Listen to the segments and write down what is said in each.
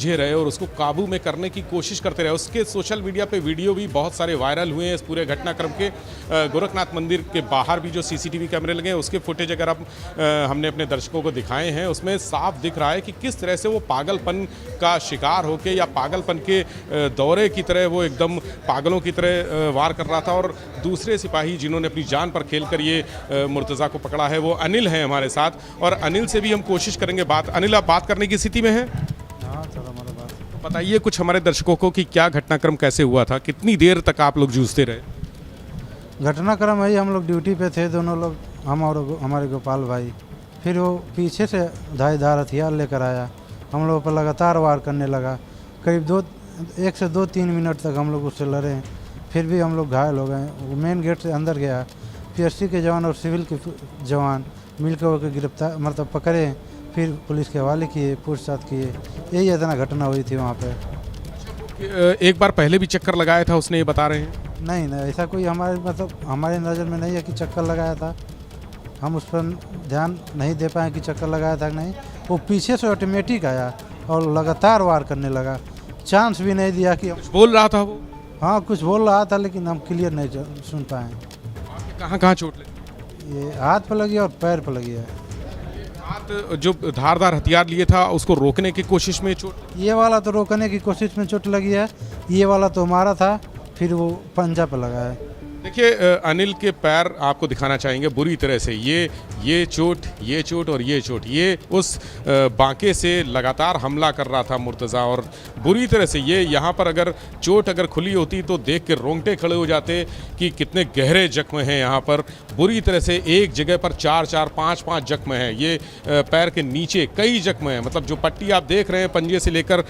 झे रहे और उसको काबू में करने की कोशिश करते रहे। उसके सोशल मीडिया पे वीडियो भी बहुत सारे वायरल हुए हैं इस पूरे घटनाक्रम के। गोरखनाथ मंदिर के बाहर भी जो सीसीटीवी कैमरे लगे हैं उसके फुटेज अगर आप हमने अपने दर्शकों को दिखाए हैं, उसमें साफ दिख रहा है कि किस तरह से वो पागलपन का शिकार होके या पागलपन के दौरे की तरह वो एकदम पागलों की तरह वार कर रहा था। और दूसरे सिपाही जिन्होंने अपनी जान पर खेल कर ये मुर्तज़ा को पकड़ा है वो अनिल हैं हमारे साथ, और अनिल से भी हम कोशिश करेंगे बात। अनिल, आप बात करने की स्थिति में हैं? बताइए कुछ हमारे दर्शकों को कि क्या घटनाक्रम कैसे हुआ था, कितनी देर तक आप लोग जूझते रहे? घटनाक्रम है, हम लोग ड्यूटी पे थे दोनों लोग, हम और हमारे गोपाल भाई। फिर वो पीछे से धारदार हथियार लेकर आया, हम लोगों पर लगातार वार करने लगा। करीब 1 से 2-3 मिनट तक हम लोग उससे लड़े, फिर भी हम लोग घायल हो गए। वो मेन गेट से अंदर गया, पीएससी के जवान और सिविल के जवान मिलकर होकर गिरफ्तार मतलब पकड़े, फिर पुलिस के हवाले किए, पूछताछ किए। यही इतना घटना हुई थी वहाँ पे। एक बार पहले भी चक्कर लगाया था उसने, ये बता रहे हैं? नहीं, ऐसा कोई हमारे नज़र में नहीं है कि चक्कर लगाया था। हम उस पर ध्यान नहीं दे पाए कि चक्कर लगाया था कि नहीं। वो पीछे से ऑटोमेटिक आया और लगातार वार करने लगा, चांस भी नहीं दिया कि कुछ बोल रहा था वो? हाँ, कुछ बोल रहा था लेकिन हम क्लियर नहीं सुन पाए। कहाँ कहाँ चोट लगी? ये हाथ पर लगी और पैर पर लगी है। हाथ जो धारदार हथियार लिए था उसको रोकने की कोशिश में चोट? ये वाला तो रोकने की कोशिश में चोट लगी है, ये वाला तो हमारा था, फिर वो पंजा पर लगा है। देखिए, अनिल के पैर आपको दिखाना चाहेंगे बुरी तरह से। ये चोट, ये चोट और ये चोट, ये उस बांके से लगातार हमला कर रहा था मुर्तज़ा, और बुरी तरह से ये यहाँ पर अगर चोट अगर खुली होती तो देख के रोंगटे खड़े हो जाते कि कितने गहरे जख्म हैं यहाँ पर। बुरी तरह से एक जगह पर 4-4, 5-5 जख्म हैं। ये पैर के नीचे कई जख्म हैं, मतलब जो पट्टी आप देख रहे हैं पंजे से लेकर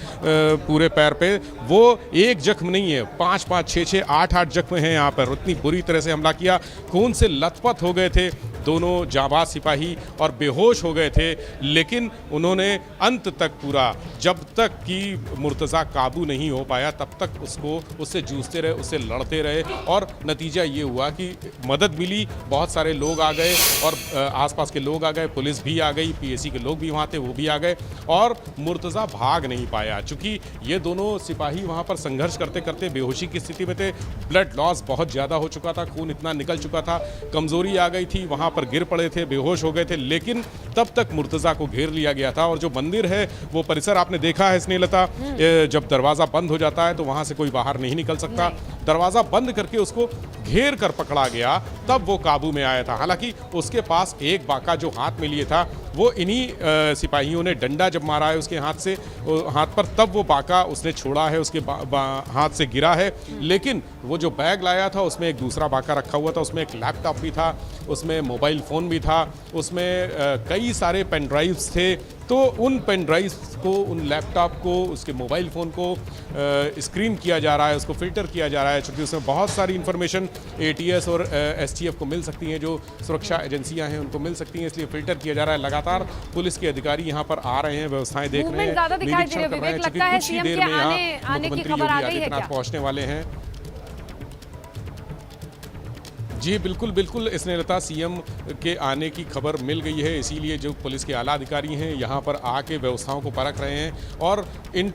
पूरे पैर पे, वो एक जख्म नहीं है, 5-5, 6-6, 8-8 जख्म हैं यहाँ पर। उतनी बुरी तरह से हमला किया, खून से लथपथ हो गए थे दोनों जाबाज सिपाही और बेहोश हो गए थे। लेकिन उन्होंने अंत तक पूरा, जब तक कि मुर्तज़ा काबू नहीं हो पाया तब तक उससे जूझते रहे, उससे लड़ते रहे, और नतीजा ये हुआ कि मदद मिली। बहुत सारे लोग आ गए और आसपास के लोग आ गए, पुलिस भी आ गई, पीएसी के लोग भी वहाँ थे, वो भी आ गए, और मुर्तज़ा भाग नहीं पाया। चूँकि ये दोनों सिपाही वहाँ पर संघर्ष करते करते बेहोशी की स्थिति में थे, ब्लड लॉस बहुत ज़्यादा हो चुका था, खून इतना निकल चुका था, कमज़ोरी आ गई थी, वहाँ पर गिर पड़े थे, बेहोश हो गए थे। लेकिन तब तक मुर्तज़ा को घेर लिया गया था। और जो मंदिर है वो परिसर आपने देखा है स्नेहलता, जब दरवाज़ा बंद हो जाता है तो वहाँ से कोई बाहर नहीं निकल सकता। दरवाज़ा बंद करके उसको घेर कर पकड़ा गया, तब वो काबू में आया था। हालांकि उसके पास एक बाका जो हाथ में लिए था, वो इन्हीं सिपाहियों ने डंडा जब मारा है उसके हाथ पर, तब वो बाका उसने छोड़ा है, उसके हाथ से गिरा है। लेकिन वो जो बैग लाया था उसमें एक दूसरा बाका रखा हुआ था, उसमें एक लैपटॉप भी था, उसमें मोबाइल फ़ोन भी था, उसमें कई सारे पेन ड्राइव्स थे। तो उन पेन ड्राइव्स को, उन लैपटॉप को, उसके मोबाइल फ़ोन को स्क्रीन किया जा रहा है, उसको फ़िल्टर किया जा रहा है, क्योंकि उसमें बहुत सारी इन्फॉर्मेशन एटीएस और एसटीएफ को मिल सकती हैं, जो सुरक्षा एजेंसियां हैं उनको मिल सकती हैं, इसलिए फ़िल्टर किया जा रहा है। लगातार पुलिस के अधिकारी यहाँ पर आ रहे हैं, व्यवस्थाएं देख रहे हैं, निरीक्षण कर रहे हैं, क्योंकि कुछ ही देर में यहाँ मुख्यमंत्री योगी आदित्यनाथ पहुँचने वाले हैं। जी बिल्कुल बिल्कुल, स्नेहलता, सीएम के आने की खबर मिल गई है, इसीलिए जो पुलिस के आला अधिकारी हैं यहाँ पर आके व्यवस्थाओं को परख रहे हैं और एंट्री